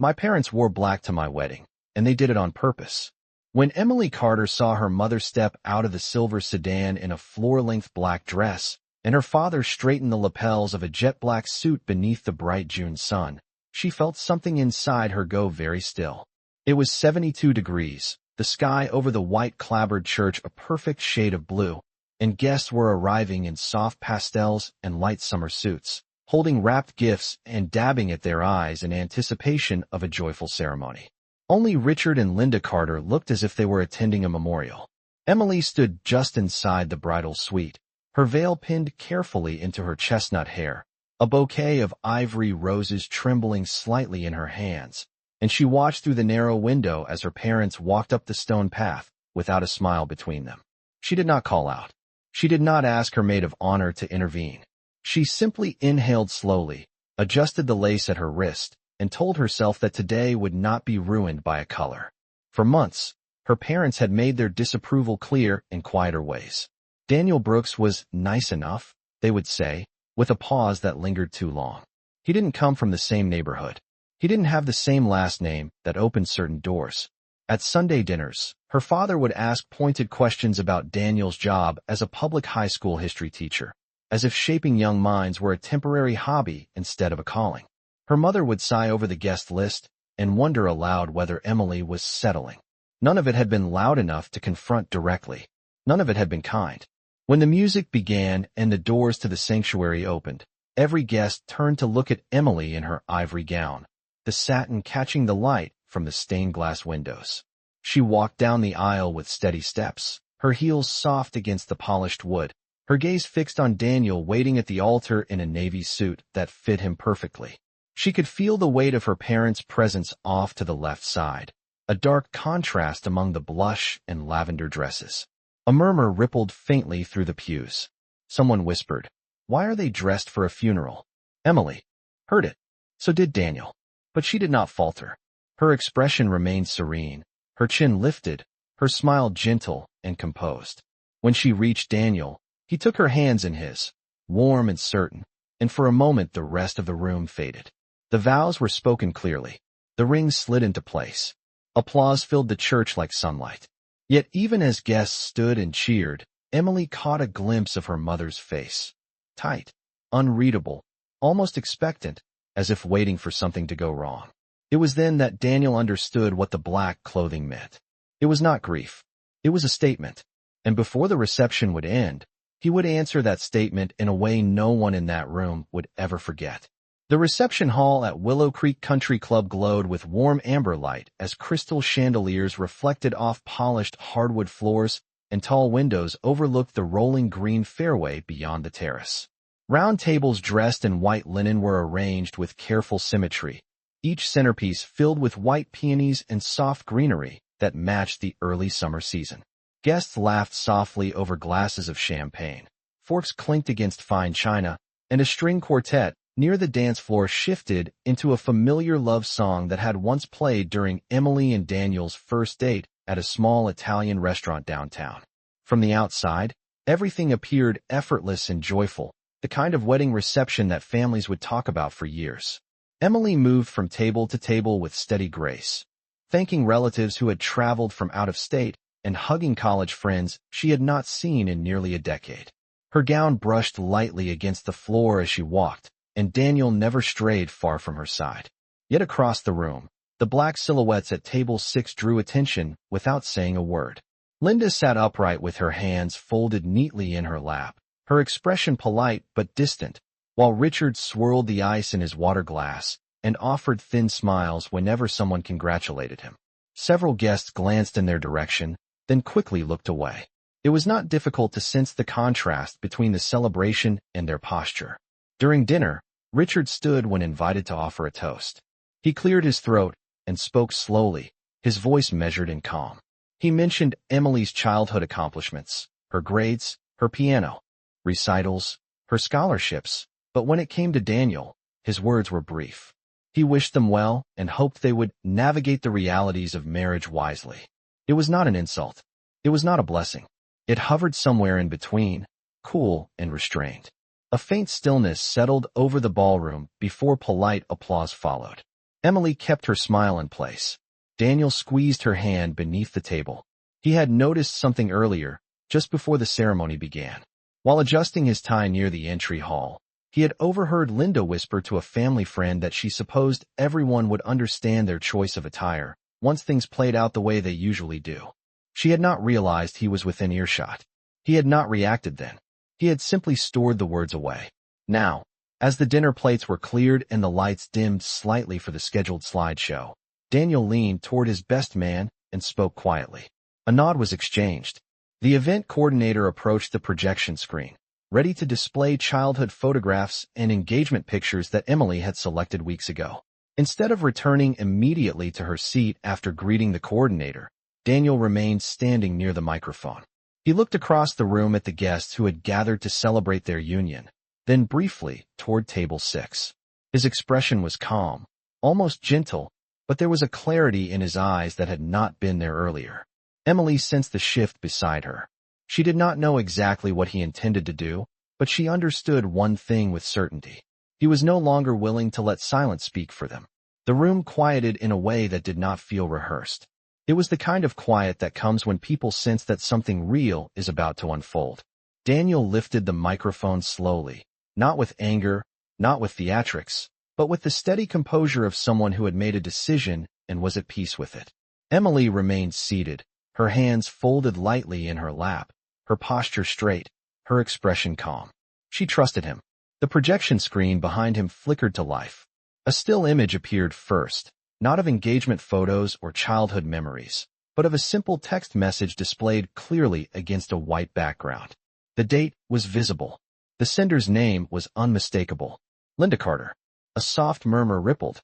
My parents wore black to my wedding, and they did it on purpose. When Emily Carter saw her mother step out of the silver sedan in a floor-length black dress, and her father straighten the lapels of a jet-black suit beneath the bright June sun, she felt something inside her go very still. It was 72 degrees, the sky over the white clapboard church a perfect shade of blue, and guests were arriving in soft pastels and light summer suits, holding wrapped gifts and dabbing at their eyes in anticipation of a joyful ceremony. Only Richard and Linda Carter looked as if they were attending a memorial. Emily stood just inside the bridal suite, her veil pinned carefully into her chestnut hair, a bouquet of ivory roses trembling slightly in her hands, and she watched through the narrow window as her parents walked up the stone path without a smile between them. She did not call out. She did not ask her maid of honor to intervene. She simply inhaled slowly, adjusted the lace at her wrist, and told herself that today would not be ruined by a color. For months, her parents had made their disapproval clear in quieter ways. Daniel Brooks was nice enough, they would say, with a pause that lingered too long. He didn't come from the same neighborhood. He didn't have the same last name that opened certain doors. At Sunday dinners, her father would ask pointed questions about Daniel's job as a public high school history teacher, as if shaping young minds were a temporary hobby instead of a calling. Her mother would sigh over the guest list and wonder aloud whether Emily was settling. None of it had been loud enough to confront directly. None of it had been kind. When the music began and the doors to the sanctuary opened, every guest turned to look at Emily in her ivory gown, the satin catching the light from the stained glass windows. She walked down the aisle with steady steps, her heels soft against the polished wood, her gaze fixed on Daniel waiting at the altar in a navy suit that fit him perfectly. She could feel the weight of her parents' presence off to the left side, a dark contrast among the blush and lavender dresses. A murmur rippled faintly through the pews. Someone whispered, "Why are they dressed for a funeral?" Emily heard it. So did Daniel. But she did not falter. Her expression remained serene, her chin lifted, her smile gentle and composed. When she reached Daniel, he took her hands in his, warm and certain, and for a moment the rest of the room faded. The vows were spoken clearly. The rings slid into place. Applause filled the church like sunlight. Yet even as guests stood and cheered, Emily caught a glimpse of her mother's face. Tight, unreadable, almost expectant, as if waiting for something to go wrong. It was then that Daniel understood what the black clothing meant. It was not grief. It was a statement. And before the reception would end, he would answer that statement in a way no one in that room would ever forget. The reception hall at Willow Creek Country Club glowed with warm amber light as crystal chandeliers reflected off polished hardwood floors and tall windows overlooked the rolling green fairway beyond the terrace. Round tables dressed in white linen were arranged with careful symmetry, each centerpiece filled with white peonies and soft greenery that matched the early summer season. Guests laughed softly over glasses of champagne. Forks clinked against fine china, and a string quartet near the dance floor shifted into a familiar love song that had once played during Emily and Daniel's first date at a small Italian restaurant downtown. From the outside, everything appeared effortless and joyful, the kind of wedding reception that families would talk about for years. Emily moved from table to table with steady grace, thanking relatives who had traveled from out of state and hugging college friends she had not seen in nearly a decade. Her gown brushed lightly against the floor as she walked, and Daniel never strayed far from her side. Yet across the room, the black silhouettes at table 6 drew attention without saying a word. Linda sat upright with her hands folded neatly in her lap, her expression polite but distant, while Richard swirled the ice in his water glass and offered thin smiles whenever someone congratulated him. Several guests glanced in their direction, then quickly looked away. It was not difficult to sense the contrast between the celebration and their posture. During dinner, Richard stood when invited to offer a toast. He cleared his throat and spoke slowly, his voice measured and calm. He mentioned Emily's childhood accomplishments, her grades, her piano recitals, her scholarships, but when it came to Daniel, his words were brief. He wished them well and hoped they would navigate the realities of marriage wisely. It was not an insult. It was not a blessing. It hovered somewhere in between, cool and restrained. A faint stillness settled over the ballroom before polite applause followed. Emily kept her smile in place. Daniel squeezed her hand beneath the table. He had noticed something earlier, just before the ceremony began. While adjusting his tie near the entry hall, he had overheard Linda whisper to a family friend that she supposed everyone would understand their choice of attire once things played out the way they usually do. She had not realized he was within earshot. He had not reacted then. He had simply stored the words away. Now, as the dinner plates were cleared and the lights dimmed slightly for the scheduled slideshow, Daniel leaned toward his best man and spoke quietly. A nod was exchanged. The event coordinator approached the projection screen, ready to display childhood photographs and engagement pictures that Emily had selected weeks ago. Instead of returning immediately to her seat after greeting the coordinator, Daniel remained standing near the microphone. He looked across the room at the guests who had gathered to celebrate their union, then briefly toward table 6. His expression was calm, almost gentle, but there was a clarity in his eyes that had not been there earlier. Emily sensed the shift beside her. She did not know exactly what he intended to do, but she understood one thing with certainty. He was no longer willing to let silence speak for them. The room quieted in a way that did not feel rehearsed. It was the kind of quiet that comes when people sense that something real is about to unfold. Daniel lifted the microphone slowly, not with anger, not with theatrics, but with the steady composure of someone who had made a decision and was at peace with it. Emily remained seated, her hands folded lightly in her lap, her posture straight, her expression calm. She trusted him. The projection screen behind him flickered to life. A still image appeared first, not of engagement photos or childhood memories, but of a simple text message displayed clearly against a white background. The date was visible. The sender's name was unmistakable. Linda Carter. A soft murmur rippled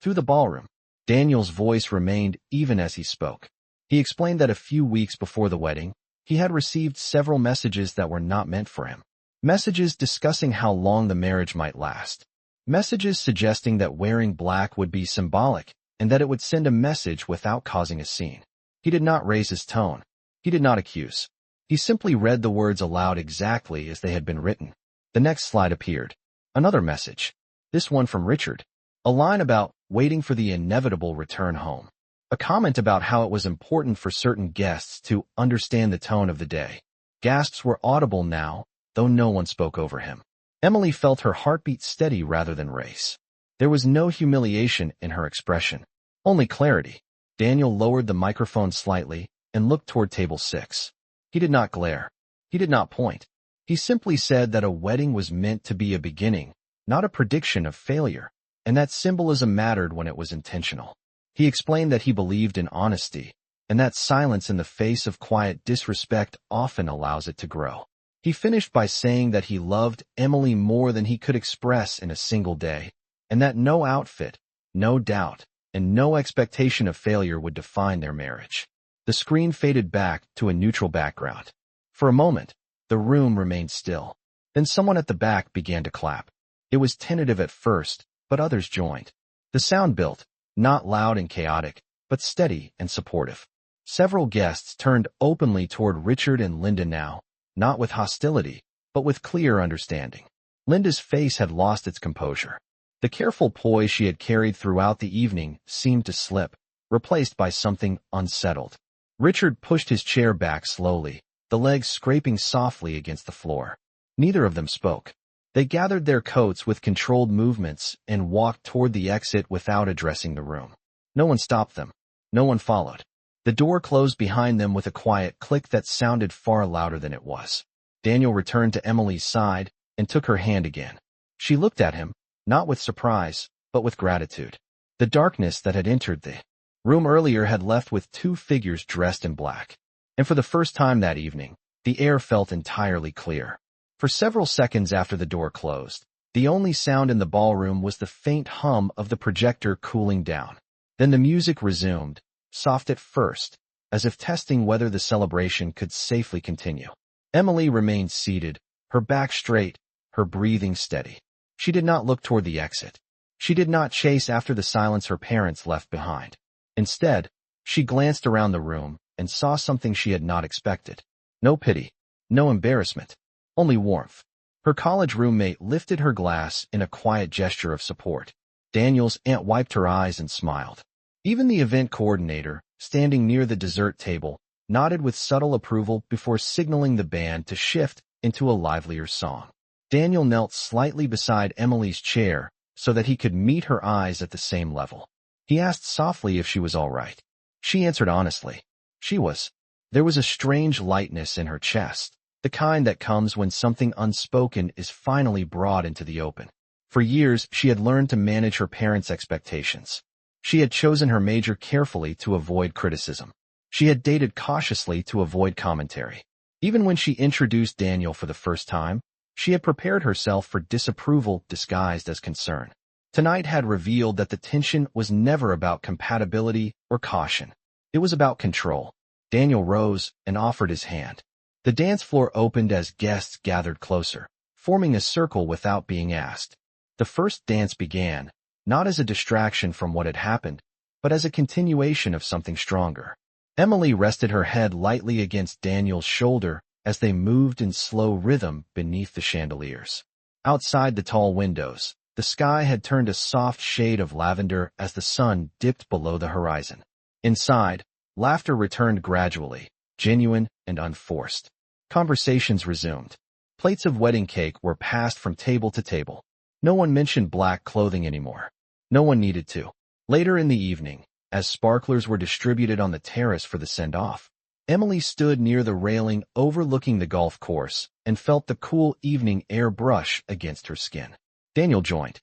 through the ballroom. Daniel's voice remained even as he spoke. He explained that a few weeks before the wedding, he had received several messages that were not meant for him. Messages discussing how long the marriage might last. Messages suggesting that wearing black would be symbolic and that it would send a message without causing a scene. He did not raise his tone. He did not accuse. He simply read the words aloud exactly as they had been written. The next slide appeared. Another message. This one from Richard. A line about waiting for the inevitable return home. A comment about how it was important for certain guests to understand the tone of the day. Gasps were audible now, though no one spoke over him. Emily felt her heartbeat steady rather than race. There was no humiliation in her expression, only clarity. Daniel lowered the microphone slightly and looked toward table 6. He did not glare. He did not point. He simply said that a wedding was meant to be a beginning, not a prediction of failure, and that symbolism mattered when it was intentional. He explained that he believed in honesty, and that silence in the face of quiet disrespect often allows it to grow. He finished by saying that he loved Emily more than he could express in a single day, and that no outfit, no doubt, and no expectation of failure would define their marriage. The screen faded back to a neutral background. For a moment, the room remained still. Then someone at the back began to clap. It was tentative at first, but others joined. The sound built, not loud and chaotic, but steady and supportive. Several guests turned openly toward Richard and Linda now, not with hostility, but with clear understanding. Linda's face had lost its composure. The careful poise she had carried throughout the evening seemed to slip, replaced by something unsettled. Richard pushed his chair back slowly, the legs scraping softly against the floor. Neither of them spoke. They gathered their coats with controlled movements and walked toward the exit without addressing the room. No one stopped them. No one followed. The door closed behind them with a quiet click that sounded far louder than it was. Daniel returned to Emily's side and took her hand again. She looked at him, not with surprise, but with gratitude. The darkness that had entered the room earlier had left with two figures dressed in black. And for the first time that evening, the air felt entirely clear. For several seconds after the door closed, the only sound in the ballroom was the faint hum of the projector cooling down. Then the music resumed, soft at first, as if testing whether the celebration could safely continue. Emily remained seated, her back straight, her breathing steady. She did not look toward the exit. She did not chase after the silence her parents left behind. Instead, she glanced around the room and saw something she had not expected. No pity, no embarrassment, only warmth. Her college roommate lifted her glass in a quiet gesture of support. Daniel's aunt wiped her eyes and smiled. Even the event coordinator, standing near the dessert table, nodded with subtle approval before signaling the band to shift into a livelier song. Daniel knelt slightly beside Emily's chair so that he could meet her eyes at the same level. He asked softly if she was all right. She answered honestly. She was. There was a strange lightness in her chest, the kind that comes when something unspoken is finally brought into the open. For years, she had learned to manage her parents' expectations. She had chosen her major carefully to avoid criticism. She had dated cautiously to avoid commentary. Even when she introduced Daniel for the first time, she had prepared herself for disapproval disguised as concern. Tonight had revealed that the tension was never about compatibility or caution. It was about control. Daniel rose and offered his hand. The dance floor opened as guests gathered closer, forming a circle without being asked. The first dance began, not as a distraction from what had happened, but as a continuation of something stronger. Emily rested her head lightly against Daniel's shoulder as they moved in slow rhythm beneath the chandeliers. Outside the tall windows, the sky had turned a soft shade of lavender as the sun dipped below the horizon. Inside, laughter returned gradually, genuine and unforced. Conversations resumed. Plates of wedding cake were passed from table to table. No one mentioned black clothing anymore. No one needed to. Later in the evening, as sparklers were distributed on the terrace for the send-off, Emily stood near the railing overlooking the golf course and felt the cool evening air brush against her skin. Daniel joined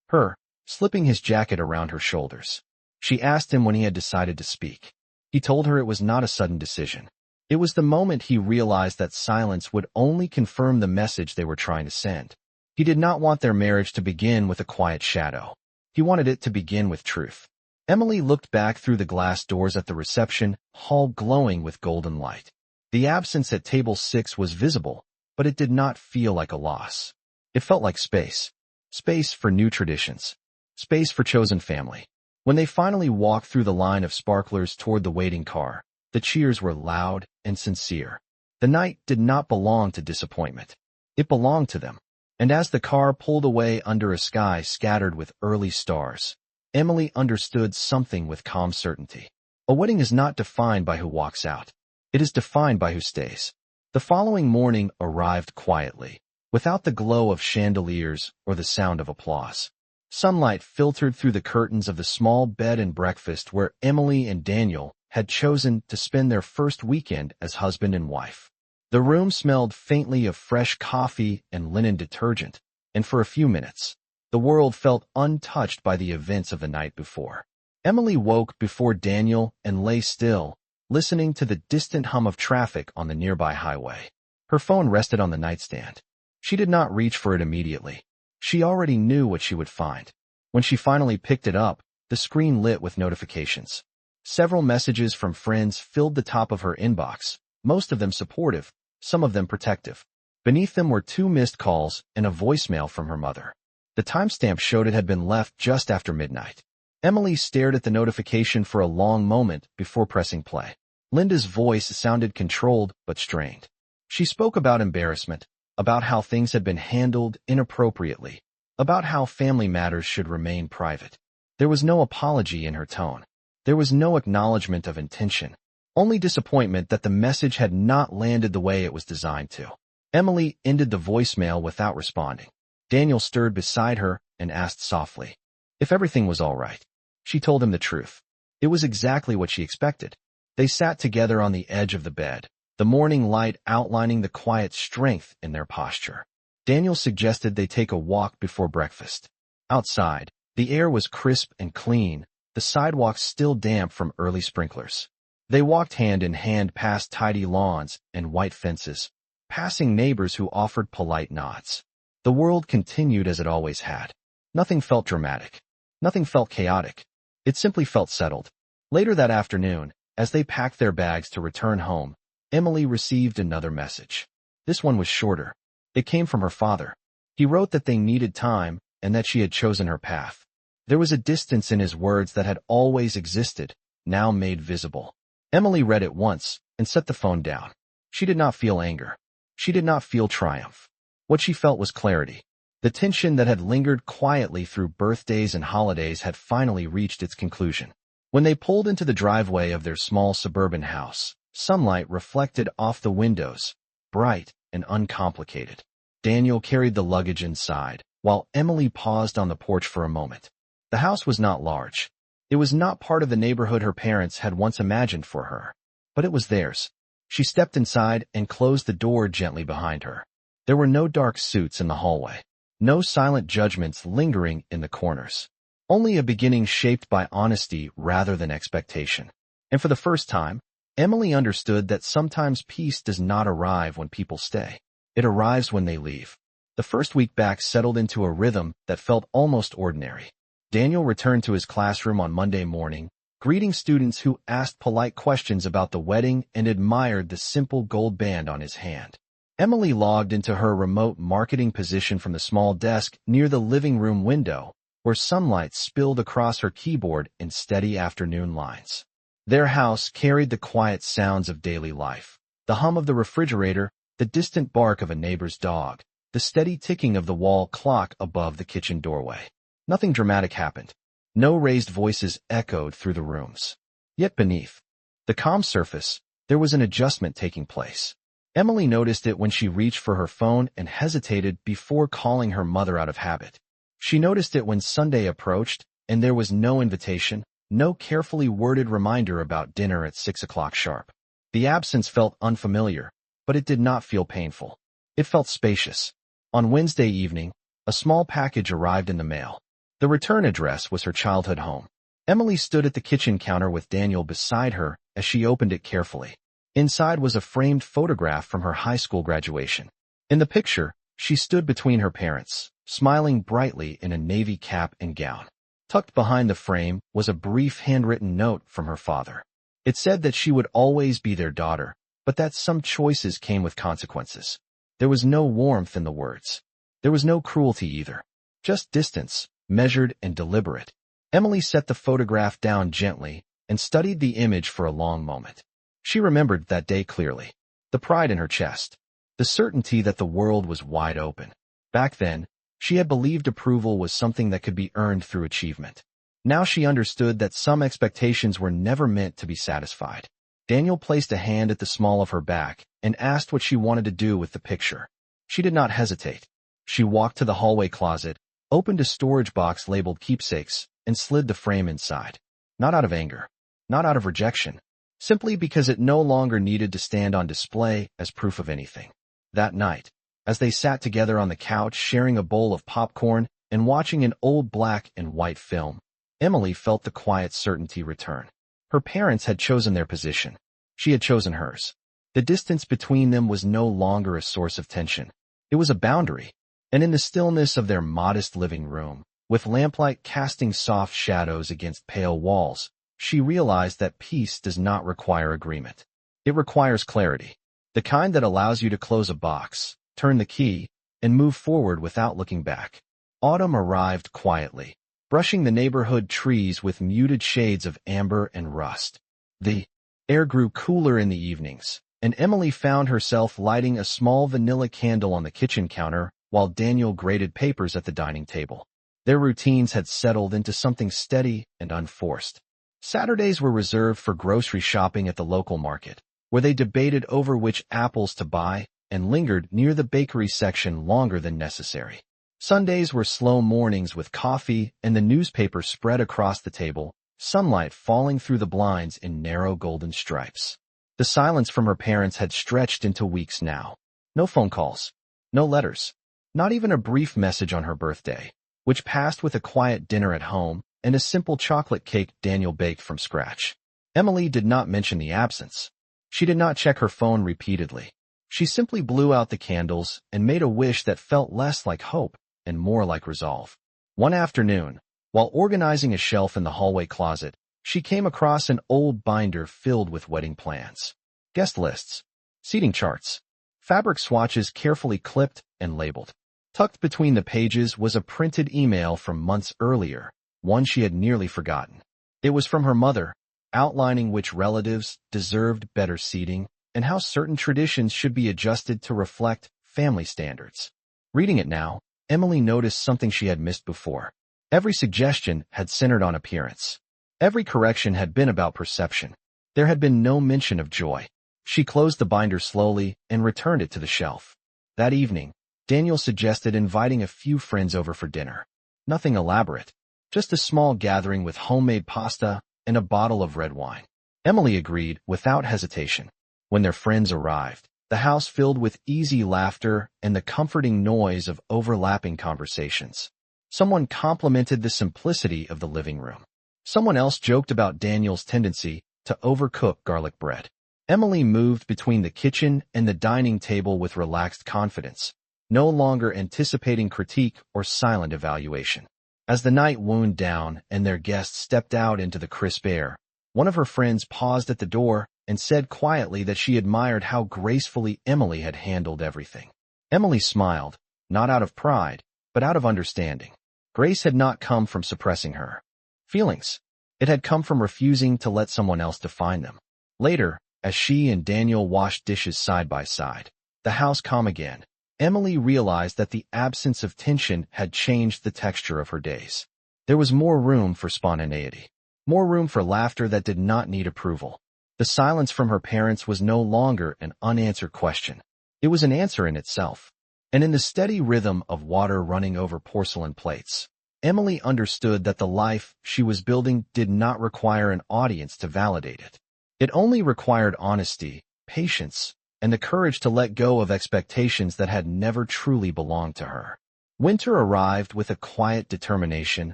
her, slipping his jacket around her shoulders. She asked him when he had decided to speak. He told her it was not a sudden decision. It was the moment he realized that silence would only confirm the message they were trying to send. He did not want their marriage to begin with a quiet shadow. He wanted it to begin with truth. Emily looked back through the glass doors at the reception hall glowing with golden light. The absence at table 6 was visible, but it did not feel like a loss. It felt like space. Space for new traditions. Space for chosen family. When they finally walked through the line of sparklers toward the waiting car, the cheers were loud and sincere. The night did not belong to disappointment. It belonged to them. And as the car pulled away under a sky scattered with early stars, Emily understood something with calm certainty. A wedding is not defined by who walks out. It is defined by who stays. The following morning arrived quietly, without the glow of chandeliers or the sound of applause. Sunlight filtered through the curtains of the small bed and breakfast where Emily and Daniel had chosen to spend their first weekend as husband and wife. The room smelled faintly of fresh coffee and linen detergent, and for a few minutes, the world felt untouched by the events of the night before. Emily woke before Daniel and lay still, listening to the distant hum of traffic on the nearby highway. Her phone rested on the nightstand. She did not reach for it immediately. She already knew what she would find. When she finally picked it up, the screen lit with notifications. Several messages from friends filled the top of her inbox, most of them supportive, some of them protective. Beneath them were 2 missed calls and a voicemail from her mother. The timestamp showed it had been left just after midnight. Emily stared at the notification for a long moment before pressing play. Linda's voice sounded controlled but strained. She spoke about embarrassment, about how things had been handled inappropriately, about how family matters should remain private. There was no apology in her tone. There was no acknowledgement of intention, only disappointment that the message had not landed the way it was designed to. Emily ended the voicemail without responding. Daniel stirred beside her and asked softly if everything was all right. She told him the truth. It was exactly what she expected. They sat together on the edge of the bed, the morning light outlining the quiet strength in their posture. Daniel suggested they take a walk before breakfast. Outside, the air was crisp and clean, the sidewalks still damp from early sprinklers. They walked hand in hand past tidy lawns and white fences, passing neighbors who offered polite nods. The world continued as it always had. Nothing felt dramatic. Nothing felt chaotic. It simply felt settled. Later that afternoon, as they packed their bags to return home, Emily received another message. This one was shorter. It came from her father. He wrote that they needed time and that she had chosen her path. There was a distance in his words that had always existed, now made visible. Emily read it once and set the phone down. She did not feel anger. She did not feel triumph. What she felt was clarity. The tension that had lingered quietly through birthdays and holidays had finally reached its conclusion. When they pulled into the driveway of their small suburban house, sunlight reflected off the windows, bright and uncomplicated. Daniel carried the luggage inside, while Emily paused on the porch for a moment. The house was not large. It was not part of the neighborhood her parents had once imagined for her, but it was theirs. She stepped inside and closed the door gently behind her. There were no dark suits in the hallway, no silent judgments lingering in the corners. Only a beginning shaped by honesty rather than expectation. And for the first time, Emily understood that sometimes peace does not arrive when people stay. It arrives when they leave. The first week back settled into a rhythm that felt almost ordinary. Daniel returned to his classroom on Monday morning, greeting students who asked polite questions about the wedding and admired the simple gold band on his hand. Emily logged into her remote marketing position from the small desk near the living room window, where sunlight spilled across her keyboard in steady afternoon lines. Their house carried the quiet sounds of daily life, the hum of the refrigerator, the distant bark of a neighbor's dog, the steady ticking of the wall clock above the kitchen doorway. Nothing dramatic happened. No raised voices echoed through the rooms. Yet beneath the calm surface, there was an adjustment taking place. Emily noticed it when she reached for her phone and hesitated before calling her mother out of habit. She noticed it when Sunday approached and there was no invitation, no carefully worded reminder about dinner at 6 o'clock sharp. The absence felt unfamiliar, but it did not feel painful. It felt spacious. On Wednesday evening, a small package arrived in the mail. The return address was her childhood home. Emily stood at the kitchen counter with Daniel beside her as she opened it carefully. Inside was a framed photograph from her high school graduation. In the picture, she stood between her parents, smiling brightly in a navy cap and gown. Tucked behind the frame was a brief handwritten note from her father. It said that she would always be their daughter, but that some choices came with consequences. There was no warmth in the words. There was no cruelty either. Just distance, measured and deliberate. Emily set the photograph down gently and studied the image for a long moment. She remembered that day clearly. The pride in her chest. The certainty that the world was wide open. Back then, she had believed approval was something that could be earned through achievement. Now she understood that some expectations were never meant to be satisfied. Daniel placed a hand at the small of her back and asked what she wanted to do with the picture. She did not hesitate. She walked to the hallway closet, opened a storage box labeled keepsakes, and slid the frame inside. Not out of anger. Not out of rejection. Simply because it no longer needed to stand on display as proof of anything. That night, as they sat together on the couch sharing a bowl of popcorn and watching an old black and white film, Emily felt the quiet certainty return. Her parents had chosen their position. She had chosen hers. The distance between them was no longer a source of tension. It was a boundary. And in the stillness of their modest living room, with lamplight casting soft shadows against pale walls, she realized that peace does not require agreement. It requires clarity. The kind that allows you to close a box, turn the key, and move forward without looking back. Autumn arrived quietly, brushing the neighborhood trees with muted shades of amber and rust. The air grew cooler in the evenings, and Emily found herself lighting a small vanilla candle on the kitchen counter while Daniel graded papers at the dining table. Their routines had settled into something steady and unforced. Saturdays were reserved for grocery shopping at the local market, where they debated over which apples to buy and lingered near the bakery section longer than necessary. Sundays were slow mornings with coffee and the newspaper spread across the table, sunlight falling through the blinds in narrow golden stripes. The silence from her parents had stretched into weeks now. No phone calls, no letters, not even a brief message on her birthday, which passed with a quiet dinner at home and a simple chocolate cake Daniel baked from scratch. Emily did not mention the absence. She did not check her phone repeatedly. She simply blew out the candles and made a wish that felt less like hope and more like resolve. One afternoon, while organizing a shelf in the hallway closet, she came across an old binder filled with wedding plans, guest lists, seating charts, fabric swatches carefully clipped and labeled. Tucked between the pages was a printed email from months earlier, one she had nearly forgotten. It was from her mother, outlining which relatives deserved better seating and how certain traditions should be adjusted to reflect family standards. Reading it now, Emily noticed something she had missed before. Every suggestion had centered on appearance. Every correction had been about perception. There had been no mention of joy. She closed the binder slowly and returned it to the shelf. That evening, Daniel suggested inviting a few friends over for dinner. Nothing elaborate, just a small gathering with homemade pasta and a bottle of red wine. Emily agreed without hesitation. When their friends arrived, the house filled with easy laughter and the comforting noise of overlapping conversations. Someone complimented the simplicity of the living room. Someone else joked about Daniel's tendency to overcook garlic bread. Emily moved between the kitchen and the dining table with relaxed confidence, no longer anticipating critique or silent evaluation. As the night wound down and their guests stepped out into the crisp air, one of her friends paused at the door and said quietly that she admired how gracefully Emily had handled everything. Emily smiled, not out of pride, but out of understanding. Grace had not come from suppressing her feelings. It had come from refusing to let someone else define them. Later, as she and Daniel washed dishes side by side, the house calm again, Emily realized that the absence of tension had changed the texture of her days. There was more room for spontaneity, more room for laughter that did not need approval. The silence from her parents was no longer an unanswered question. It was an answer in itself. And in the steady rhythm of water running over porcelain plates, Emily understood that the life she was building did not require an audience to validate it. It only required honesty, patience, and the courage to let go of expectations that had never truly belonged to her. Winter arrived with a quiet determination,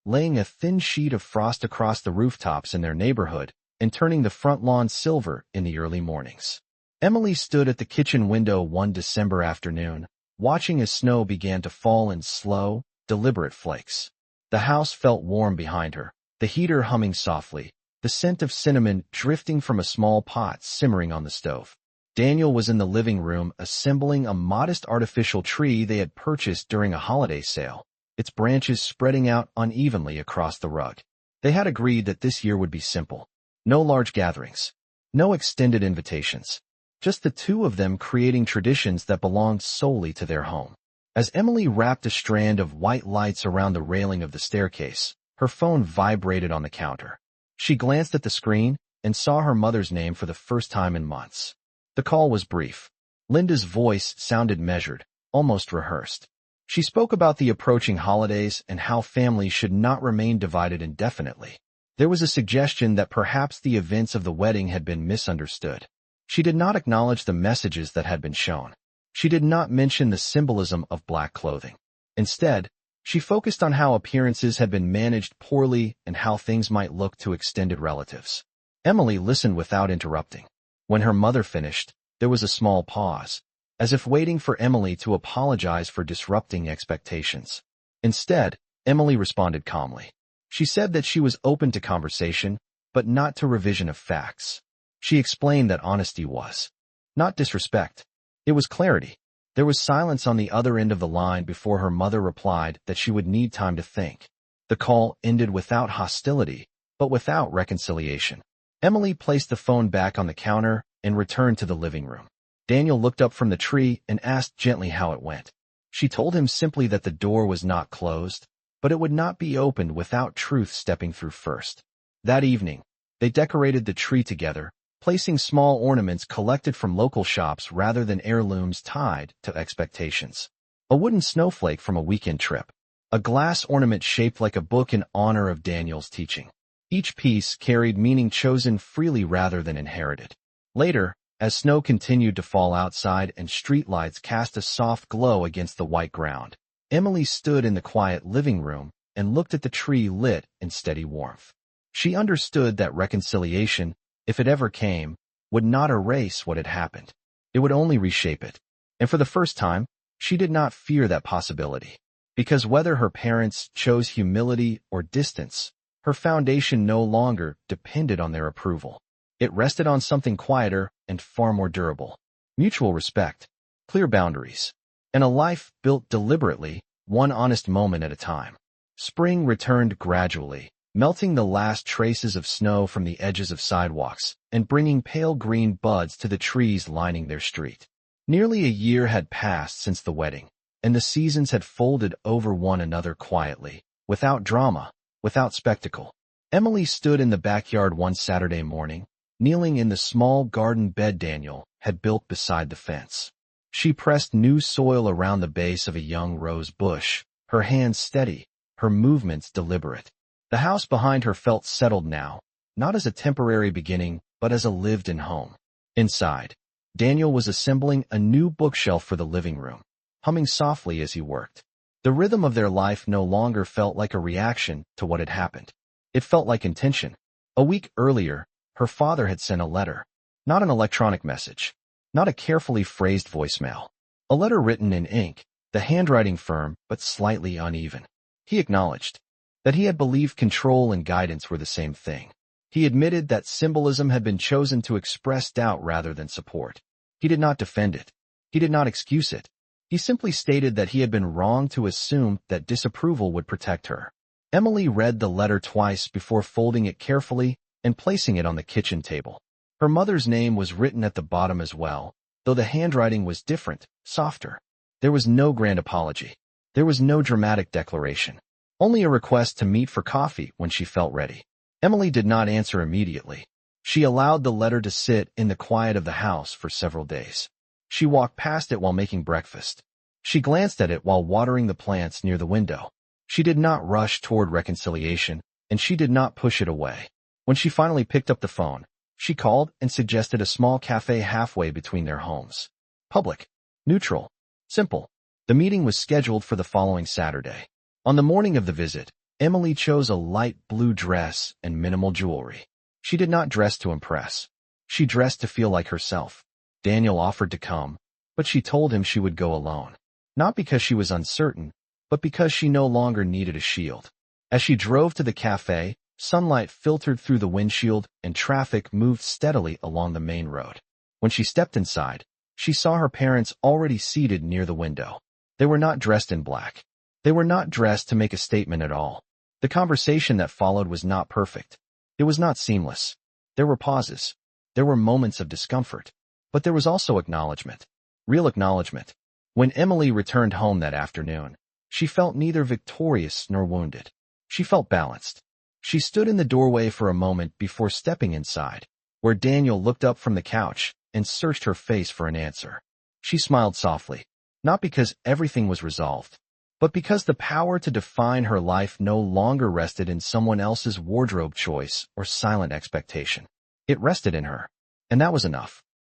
laying a thin sheet of frost across the rooftops in their neighborhood and turning the front lawn silver in the early mornings. Emily stood at the kitchen window one December afternoon, watching as snow began to fall in slow, deliberate flakes. The house felt warm behind her, the heater humming softly, the scent of cinnamon drifting from a small pot simmering on the stove. Daniel was in the living room assembling a modest artificial tree they had purchased during a holiday sale, its branches spreading out unevenly across the rug. They had agreed that this year would be simple. No large gatherings, no extended invitations, just the two of them creating traditions that belonged solely to their home. As Emily wrapped a strand of white lights around the railing of the staircase, her phone vibrated on the counter. She glanced at the screen and saw her mother's name for the first time in months. The call was brief. Linda's voice sounded measured, almost rehearsed. She spoke about the approaching holidays and how families should not remain divided indefinitely. There was a suggestion that perhaps the events of the wedding had been misunderstood. She did not acknowledge the messages that had been shown. She did not mention the symbolism of black clothing. Instead, she focused on how appearances had been managed poorly and how things might look to extended relatives. Emily listened without interrupting. When her mother finished, there was a small pause, as if waiting for Emily to apologize for disrupting expectations. Instead, Emily responded calmly. She said that she was open to conversation, but not to revision of facts. She explained that honesty was not disrespect. It was clarity. There was silence on the other end of the line before her mother replied that she would need time to think. The call ended without hostility, but without reconciliation. Emily placed the phone back on the counter and returned to the living room. Daniel looked up from the tree and asked gently how it went. She told him simply that the door was not closed, but it would not be opened without truth stepping through first. That evening, they decorated the tree together, placing small ornaments collected from local shops rather than heirlooms tied to expectations. A wooden snowflake from a weekend trip. A glass ornament shaped like a book in honor of Daniel's teaching. Each piece carried meaning chosen freely rather than inherited. Later, as snow continued to fall outside and streetlights cast a soft glow against the white ground, Emily stood in the quiet living room and looked at the tree lit in steady warmth. She understood that reconciliation, if it ever came, would not erase what had happened. It would only reshape it. And for the first time, she did not fear that possibility. Because whether her parents chose humility or distance, her foundation no longer depended on their approval. It rested on something quieter and far more durable. Mutual respect, clear boundaries, and a life built deliberately, one honest moment at a time. Spring returned gradually, melting the last traces of snow from the edges of sidewalks and bringing pale green buds to the trees lining their street. Nearly a year had passed since the wedding, and the seasons had folded over one another quietly, without drama, without spectacle. Emily stood in the backyard one Saturday morning, kneeling in the small garden bed Daniel had built beside the fence. She pressed new soil around the base of a young rose bush, her hands steady, her movements deliberate. The house behind her felt settled now, not as a temporary beginning, but as a lived-in home. Inside, Daniel was assembling a new bookshelf for the living room, humming softly as he worked. The rhythm of their life no longer felt like a reaction to what had happened. It felt like intention. A week earlier, her father had sent a letter, not an electronic message, not a carefully phrased voicemail. A letter written in ink, the handwriting firm but slightly uneven. He acknowledged that he had believed control and guidance were the same thing. He admitted that symbolism had been chosen to express doubt rather than support. He did not defend it. He did not excuse it. He simply stated that he had been wrong to assume that disapproval would protect her. Emily read the letter twice before folding it carefully and placing it on the kitchen table. Her mother's name was written at the bottom as well, though the handwriting was different, softer. There was no grand apology. There was no dramatic declaration. Only a request to meet for coffee when she felt ready. Emily did not answer immediately. She allowed the letter to sit in the quiet of the house for several days. She walked past it while making breakfast. She glanced at it while watering the plants near the window. She did not rush toward reconciliation, and she did not push it away. When she finally picked up the phone, she called and suggested a small cafe halfway between their homes. Public, neutral, simple. The meeting was scheduled for the following Saturday. On the morning of the visit, Emily chose a light blue dress and minimal jewelry. She did not dress to impress. She dressed to feel like herself. Daniel offered to come, but she told him she would go alone. Not because she was uncertain, but because she no longer needed a shield. As she drove to the cafe, sunlight filtered through the windshield and traffic moved steadily along the main road. When she stepped inside, she saw her parents already seated near the window. They were not dressed in black. They were not dressed to make a statement at all. The conversation that followed was not perfect. It was not seamless. There were pauses. There were moments of discomfort. But there was also acknowledgement. Real acknowledgement. When Emily returned home that afternoon, she felt neither victorious nor wounded. She felt balanced. She stood in the doorway for a moment before stepping inside, where Daniel looked up from the couch and searched her face for an answer. She smiled softly, not because everything was resolved, but because the power to define her life no longer rested in someone else's wardrobe choice or silent expectation. It rested in her, and that was enough.